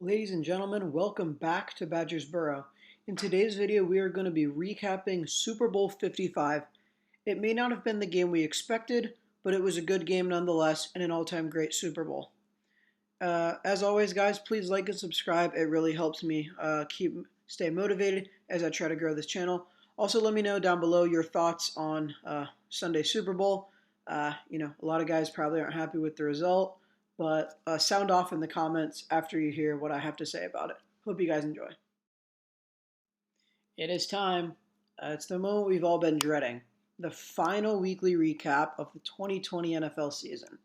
Ladies and gentlemen, welcome back to Badgers Borough. In today's video, we are going to be recapping Super Bowl 55. It may not have been the game we expected, but it was a good game nonetheless and an all-time great Super Bowl. As always, guys, please like and subscribe. It really helps me stay motivated as I try to grow this channel. Also, let me know down below your thoughts on Sunday Super Bowl. A lot of guys probably aren't happy with the result, but sound off in the comments after you hear what I have to say about it. Hope you guys enjoy. It is time. It's the moment we've all been dreading. The final weekly recap of the 2020 NFL season.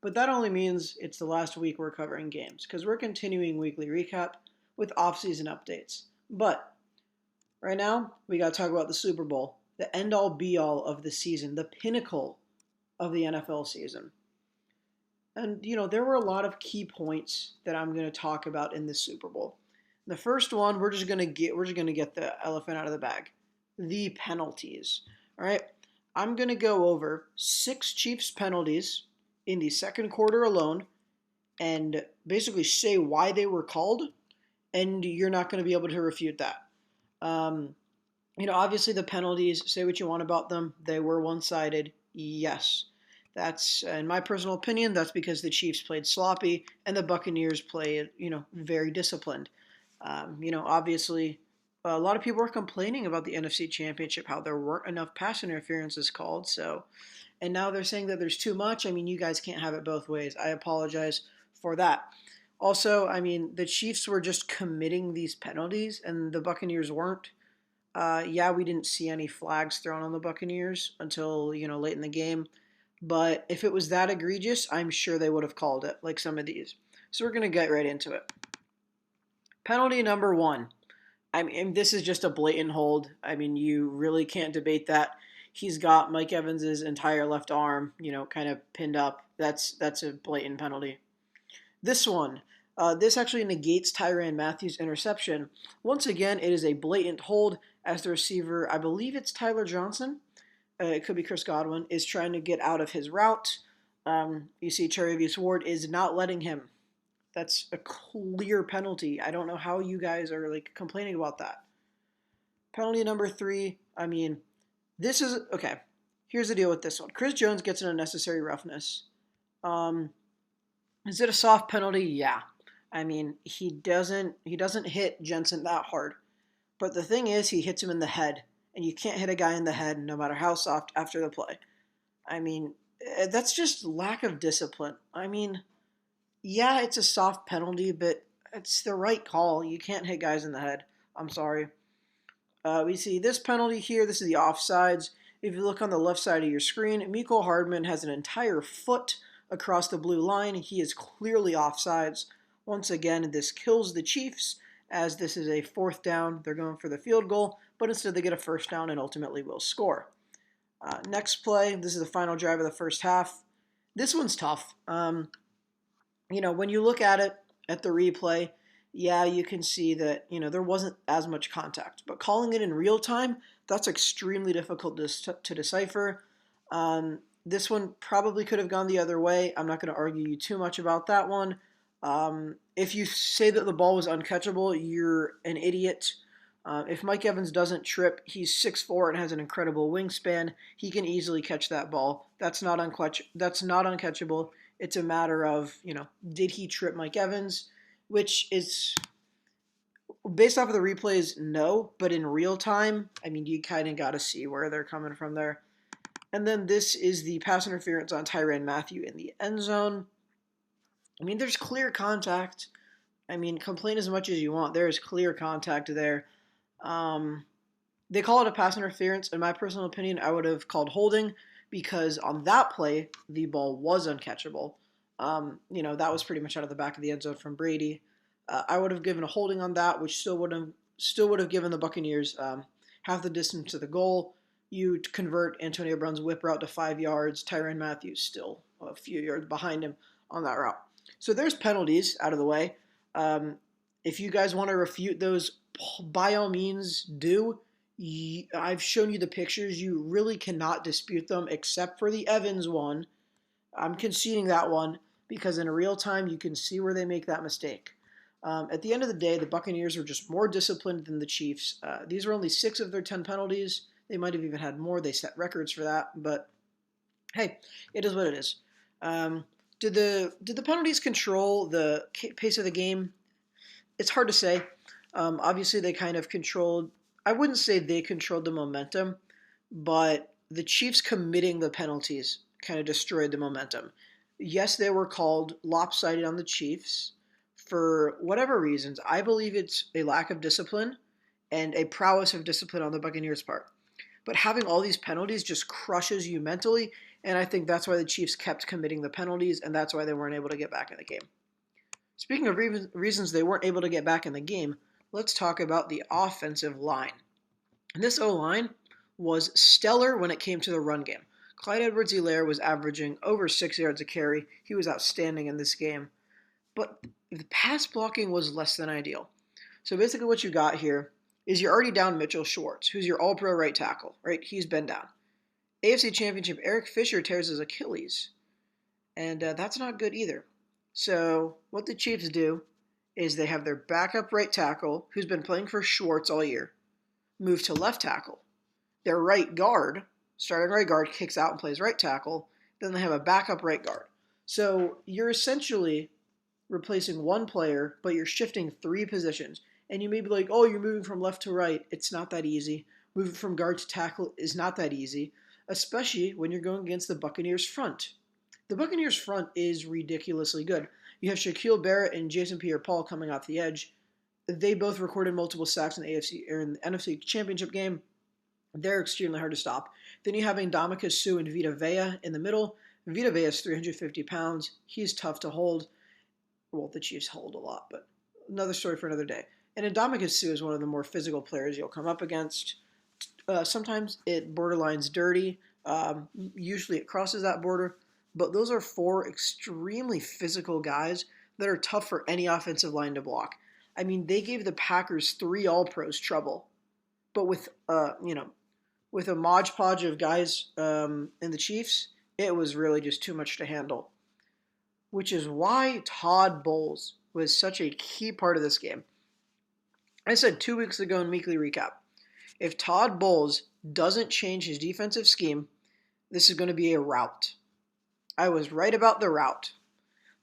But that only means it's the last week we're covering games, because we're continuing weekly recap with off-season updates. But right now, we got to talk about the Super Bowl, the end-all be-all of the season, the pinnacle of the NFL season. And, there were a lot of key points that I'm going to talk about in this Super Bowl. The first one, we're just going to get the elephant out of the bag. The penalties. All right? I'm going to go over 6 Chiefs penalties in the second quarter alone and basically say why they were called, and you're not going to be able to refute that. Obviously the penalties, say what you want about them, they were one-sided. Yes. That's, in my personal opinion, that's because the Chiefs played sloppy and the Buccaneers played, very disciplined. Obviously, a lot of people are complaining about the NFC Championship, how there weren't enough pass interferences called. And now they're saying that there's too much. You guys can't have it both ways. I apologize for that. Also, the Chiefs were just committing these penalties, and the Buccaneers weren't. We didn't see any flags thrown on the Buccaneers until, late in the game. But if it was that egregious, I'm sure they would have called it, like some of these. So we're going to get right into it. Penalty number 1. This is just a blatant hold. You really can't debate that. He's got Mike Evans' entire left arm, kind of pinned up. That's a blatant penalty. This one, this actually negates Tyrann Mathieu' interception. Once again, it is a blatant hold as the receiver, I believe it's Tyler Johnson, it could be Chris Godwin, is trying to get out of his route. You see Travis Ward is not letting him. That's a clear penalty. I don't know how you guys are complaining about that. Penalty number 3, this is, okay, here's the deal with this one. Chris Jones gets an unnecessary roughness. Is it a soft penalty? Yeah. He doesn't hit Jensen that hard. But the thing is, he hits him in the head. And you can't hit a guy in the head no matter how soft after the play. That's just lack of discipline. Yeah, it's a soft penalty, but it's the right call. You can't hit guys in the head. I'm sorry. We see this penalty here. This is the offsides. If you look on the left side of your screen, Mecole Hardman has an entire foot across the blue line. He is clearly offsides. Once again, this kills the Chiefs, as this is a 4th down. They're going for the field goal, but instead they get a 1st down and ultimately will score. Next play, this is the final drive of the first half. This one's tough. When you look at it, at the replay, yeah, you can see that, there wasn't as much contact. But calling it in real time, that's extremely difficult to decipher. This one probably could have gone the other way. I'm not going to argue too much about that one. If you say that the ball was uncatchable, you're an idiot. If Mike Evans doesn't trip, he's 6'4" and has an incredible wingspan. He can easily catch that ball. That's not uncatchable. It's a matter of, did he trip Mike Evans? Which is, based off of the replays, no. But in real time, you kind of got to see where they're coming from there. And then this is the pass interference on Tyrann Mathieu in the end zone. There's clear contact. Complain as much as you want. There is clear contact there. They call it a pass interference. In my personal opinion, I would have called holding because on that play, the ball was uncatchable. That was pretty much out of the back of the end zone from Brady. I would have given a holding on that, which still would have given the Buccaneers half the distance to the goal. You convert Antonio Brown's whip route to 5 yards. Tyrann Mathieu still a few yards behind him on that route. So there's penalties out of the way. If you guys want to refute those, by all means do. I've shown you the pictures. You really cannot dispute them except for the Evans one. I'm conceding that one because in real time you can see where they make that mistake. At the end of the day, the Buccaneers were just more disciplined than the Chiefs. These were only 6 of their 10 penalties. They might have even had more. They set records for that, but hey, it is what it is. Um, did the penalties control the pace of the game? It's hard to say. Obviously, they kind of controlled. I wouldn't say they controlled the momentum, but the Chiefs committing the penalties kind of destroyed the momentum. Yes, they were called lopsided on the Chiefs for whatever reasons. I believe it's a lack of discipline and a prowess of discipline on the Buccaneers' part. But having all these penalties just crushes you mentally, and I think that's why the Chiefs kept committing the penalties, and that's why they weren't able to get back in the game. Speaking of reasons they weren't able to get back in the game, let's talk about the offensive line. And this O-line was stellar when it came to the run game. Clyde Edwards-Helaire was averaging over 6 yards a carry. He was outstanding in this game. But the pass blocking was less than ideal. So basically what you got here is you're already down Mitchell Schwartz, who's your all-pro right tackle, right? He's been down. AFC Championship, Eric Fisher tears his Achilles. And that's not good either. So what the Chiefs do is they have their backup right tackle, who's been playing for Schwartz all year, move to left tackle. Their right guard, starting right guard, kicks out and plays right tackle. Then they have a backup right guard. So you're essentially replacing one player, but you're shifting 3 positions. And you may be like, oh, you're moving from left to right. It's not that easy. Moving from guard to tackle is not that easy, especially when you're going against the Buccaneers front. The Buccaneers front is ridiculously good. You have Shaquille Barrett and Jason Pierre-Paul coming off the edge. They both recorded multiple sacks in the AFC or in the NFC Championship game. They're extremely hard to stop. Then you have Ndamukong Suh and Vita Vea in the middle. Vita Vea is 350 pounds. He's tough to hold. Well, the Chiefs hold a lot, but another story for another day. And Ndamukong Suh is one of the more physical players you'll come up against. Sometimes it borderlines dirty. Usually it crosses that border. But those are 4 extremely physical guys that are tough for any offensive line to block. I mean, they gave the Packers 3 All-Pros trouble. But with with a modge podge of guys in the Chiefs, it was really just too much to handle. Which is why Todd Bowles was such a key part of this game. I said 2 weeks ago in Weekly Recap, if Todd Bowles doesn't change his defensive scheme, this is going to be a rout. I was right about the route,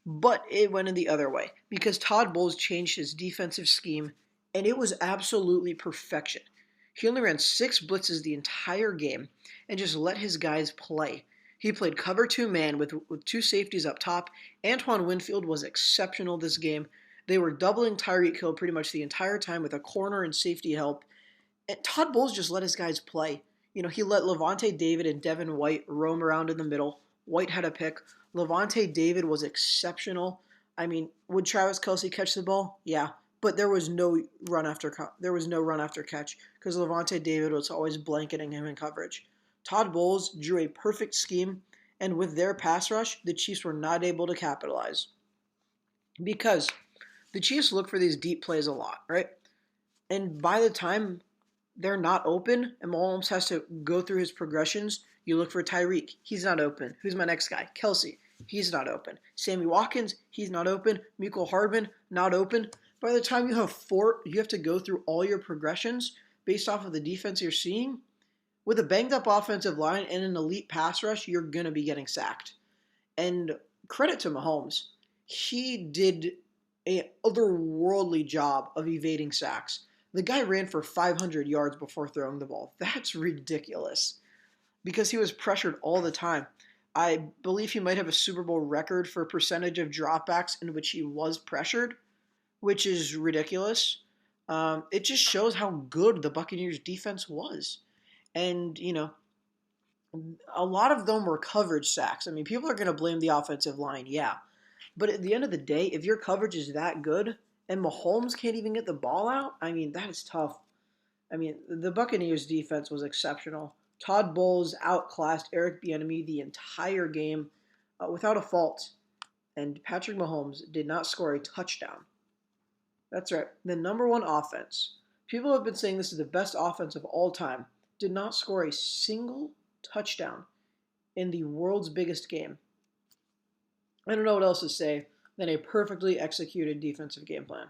but it went in the other way because Todd Bowles changed his defensive scheme, and it was absolutely perfection. He only ran 6 blitzes the entire game and just let his guys play. He played cover 2 man with 2 safeties up top. Antoine Winfield was exceptional this game. They were doubling Tyreek Hill pretty much the entire time with a corner and safety help. And Todd Bowles just let his guys play. He let Levante David and Devin White roam around in the middle. White had a pick. Levante David was exceptional. I mean, would Travis Kelce catch the ball? Yeah, but there was no run after catch because Levante David was always blanketing him in coverage. Todd Bowles drew a perfect scheme, and with their pass rush, the Chiefs were not able to capitalize because the Chiefs look for these deep plays a lot, right? And by the time they're not open and Mahomes has to go through his progressions, you look for Tyreek. He's not open. Who's my next guy? Kelce. He's not open. Sammy Watkins. He's not open. Mecole Hardman. Not open. By the time you have 4, you have to go through all your progressions based off of the defense you're seeing. With a banged-up offensive line and an elite pass rush, you're going to be getting sacked. And credit to Mahomes. He did an otherworldly job of evading sacks. The guy ran for 500 yards before throwing the ball. That's ridiculous because he was pressured all the time. I believe he might have a Super Bowl record for percentage of dropbacks in which he was pressured, which is ridiculous. It just shows how good the Buccaneers defense was. And, a lot of them were coverage sacks. I mean, people are going to blame the offensive line, yeah. But at the end of the day, if your coverage is that good and Mahomes can't even get the ball out, I mean, that is tough. I mean, the Buccaneers defense was exceptional. Todd Bowles outclassed Eric Bieniemy the entire game without a fault. And Patrick Mahomes did not score a touchdown. That's right. The number 1 offense. People have been saying this is the best offense of all time. Did not score a single touchdown in the world's biggest game. I don't know what else to say than a perfectly executed defensive game plan.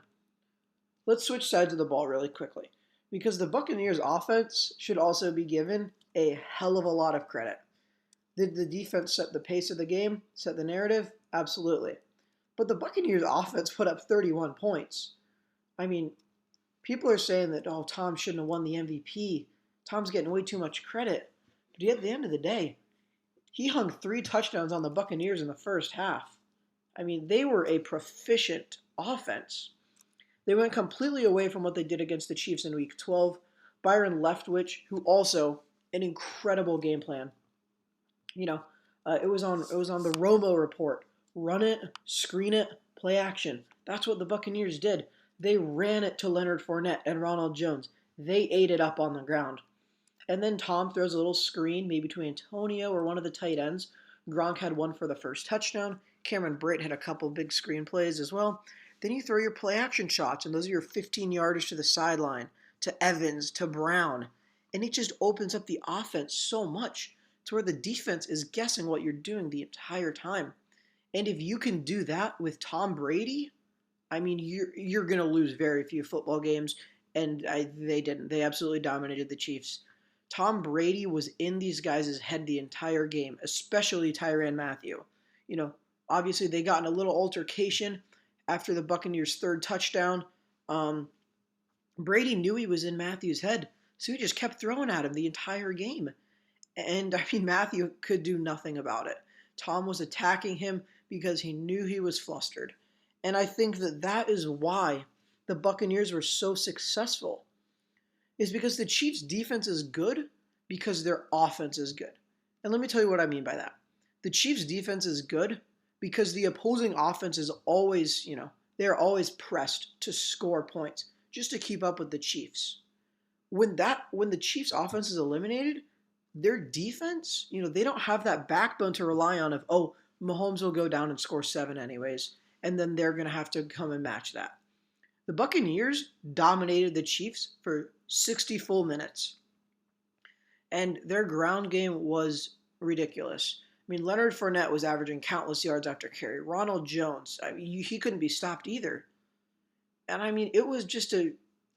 let's switch sides of the ball really quickly because the Buccaneers offense should also be given a hell of a lot of credit. Did the defense set the pace of the game, set the narrative? Absolutely. But the Buccaneers offense put up 31 points. I mean, people are saying that, oh, Tom shouldn't have won the MVP. Tom's getting way too much credit. But at the end of the day, he hung 3 touchdowns on the Buccaneers in the first half. I mean, they were a proficient offense. They went completely away from what they did against the Chiefs in Week 12. Byron Leftwich, who also an incredible game plan. You know, it was on the Romo report. Run it, screen it, play action. That's what the Buccaneers did. They ran it to Leonard Fournette and Ronald Jones. They ate it up on the ground. And then Tom throws a little screen, maybe to Antonio or one of the tight ends. Gronk had one for the first touchdown. Cameron Brate had a couple big screen plays as well. Then you throw your play action shots, and those are your 15-yarders to the sideline, to Evans, to Brown. And it just opens up the offense so much to where the defense is guessing what you're doing the entire time. And if you can do that with Tom Brady, I mean, you're going to lose very few football games, and they didn't. They absolutely dominated the Chiefs. Tom Brady was in these guys' head the entire game, especially Tyrann Mathieu. You know, obviously they got in a little altercation after the Buccaneers' third touchdown. Brady knew he was in Mathieu's head, so he just kept throwing at him the entire game. And I mean, Mathieu could do nothing about it. Tom was attacking him because he knew he was flustered. And I think that that is why the Buccaneers were so successful, is because the Chiefs' defense is good because their offense is good. And let me tell you what I mean by that. The Chiefs' defense is good because the opposing offense is always, they're always pressed to score points just to keep up with the Chiefs. When the Chiefs' offense is eliminated, their defense, they don't have that backbone to rely on of, oh, Mahomes will go down and score 7 anyways, and then they're going to have to come and match that. The Buccaneers dominated the Chiefs for 60 full minutes, and their ground game was ridiculous. I mean, Leonard Fournette was averaging countless yards after carry. Ronald Jones, he couldn't be stopped either. And I mean, it was just an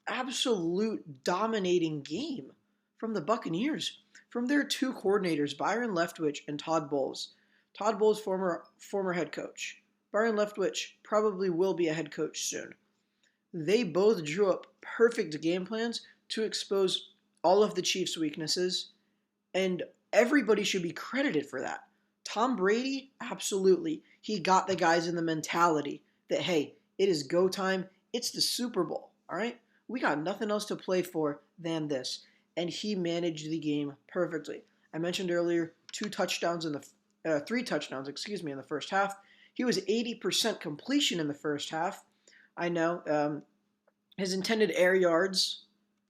absolute dominating game from the Buccaneers, from their 2 coordinators, Byron Leftwich and Todd Bowles. Todd Bowles, former head coach. Byron Leftwich probably will be a head coach soon. They both drew up perfect game plans to expose all of the Chiefs' weaknesses, and everybody should be credited for that. Tom Brady, absolutely. He got the guys in the mentality that, hey, it is go time. It's the Super Bowl, all right? We got nothing else to play for than this. And he managed the game perfectly. I mentioned earlier 3 touchdowns in the first half. He was 80% completion in the first half. I know his intended air yards,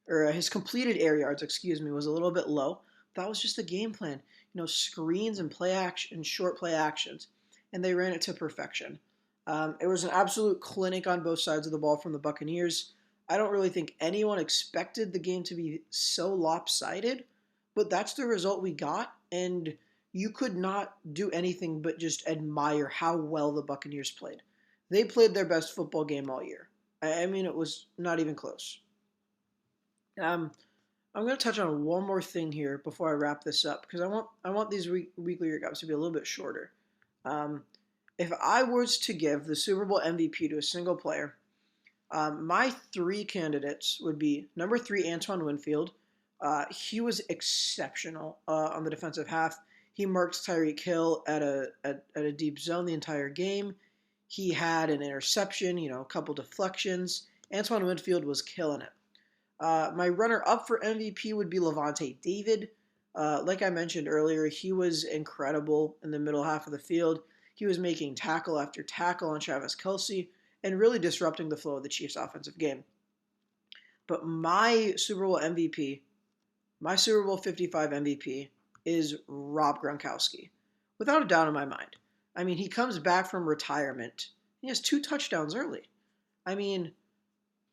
or his completed air yards, was a little bit low. That was just the game plan. Screens and play action, short play actions, and they ran it to perfection. It was an absolute clinic on both sides of the ball from the Buccaneers. I don't really think anyone expected the game to be so lopsided, but that's the result we got, and you could not do anything but just admire how well the Buccaneers played. They played their best football game all year. I mean, it was not even close. I'm going to touch on one more thing here before I wrap this up, because I want these weekly recaps to be a little bit shorter. If I was to give the Super Bowl MVP to a single player, my 3 candidates would be number 3, Antoine Winfield. He was exceptional on the defensive half. He marked Tyreek Hill at a deep zone the entire game. He had an interception, a couple deflections. Antoine Winfield was killing it. My runner-up for MVP would be Levante David. Like I mentioned earlier, he was incredible in the middle half of the field. He was making tackle after tackle on Travis Kelce and really disrupting the flow of the Chiefs' offensive game. But my Super Bowl MVP, my Super Bowl 55 MVP, is Rob Gronkowski. Without a doubt in my mind. I mean, he comes back from retirement. He has 2 touchdowns early. I mean,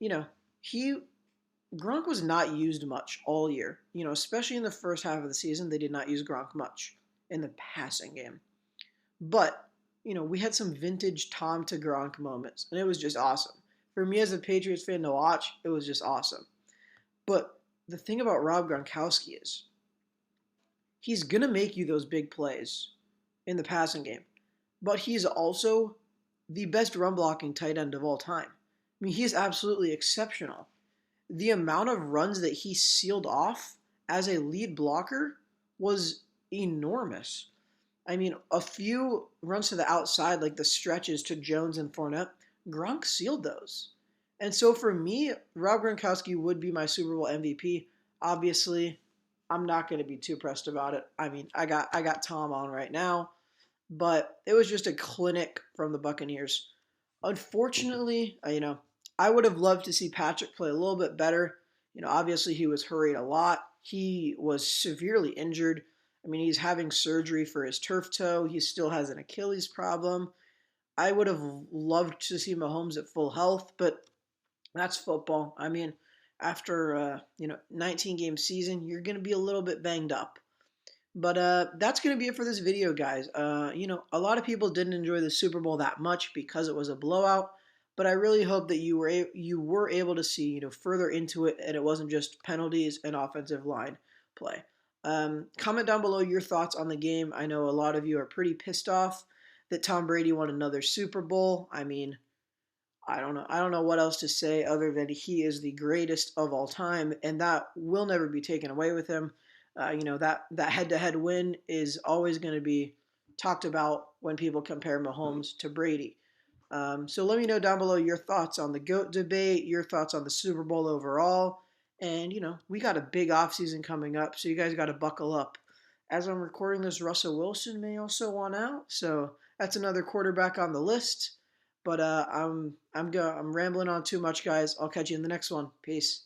Gronk was not used much all year. Especially in the first half of the season, they did not use Gronk much in the passing game. But, we had some vintage Tom to Gronk moments, and it was just awesome. for me as a Patriots fan to watch, it was just awesome. But the thing about Rob Gronkowski is he's gonna make you those big plays in the passing game, but he's also the best run blocking tight end of all time. I mean, he is absolutely exceptional. The amount of runs that he sealed off as a lead blocker was enormous. I mean, a few runs to the outside, like the stretches to Jones and Fournette, Gronk sealed those. And so for me, Rob Gronkowski would be my Super Bowl MVP. Obviously, I'm not going to be too pressed about it. I mean, I got Tom on right now, but it was just a clinic from the Buccaneers. Unfortunately, I would have loved to see Patrick play a little bit better. Obviously he was hurried a lot. He was severely injured. I mean, he's having surgery for his turf toe. He still has an Achilles problem. I would have loved to see Mahomes at full health, but that's football. I mean, after 19 game season, you're going to be a little bit banged up. But that's going to be it for this video, guys. A lot of people didn't enjoy the Super Bowl that much because it was a blowout. But I really hope that you were able to see further into it, and it wasn't just penalties and offensive line play. Comment down below your thoughts on the game. I know a lot of you are pretty pissed off that Tom Brady won another Super Bowl. I mean, I don't know. I don't know what else to say other than he is the greatest of all time, and that will never be taken away with him. That head-to-head win is always going to be talked about when people compare Mahomes to Brady. So let me know down below your thoughts on the GOAT debate, your thoughts on the Super Bowl overall, and we got a big offseason coming up, so you guys got to buckle up. As I'm recording this, Russell Wilson may also want out, so that's another quarterback on the list. But I'm rambling on too much, guys. I'll catch you in the next one. Peace.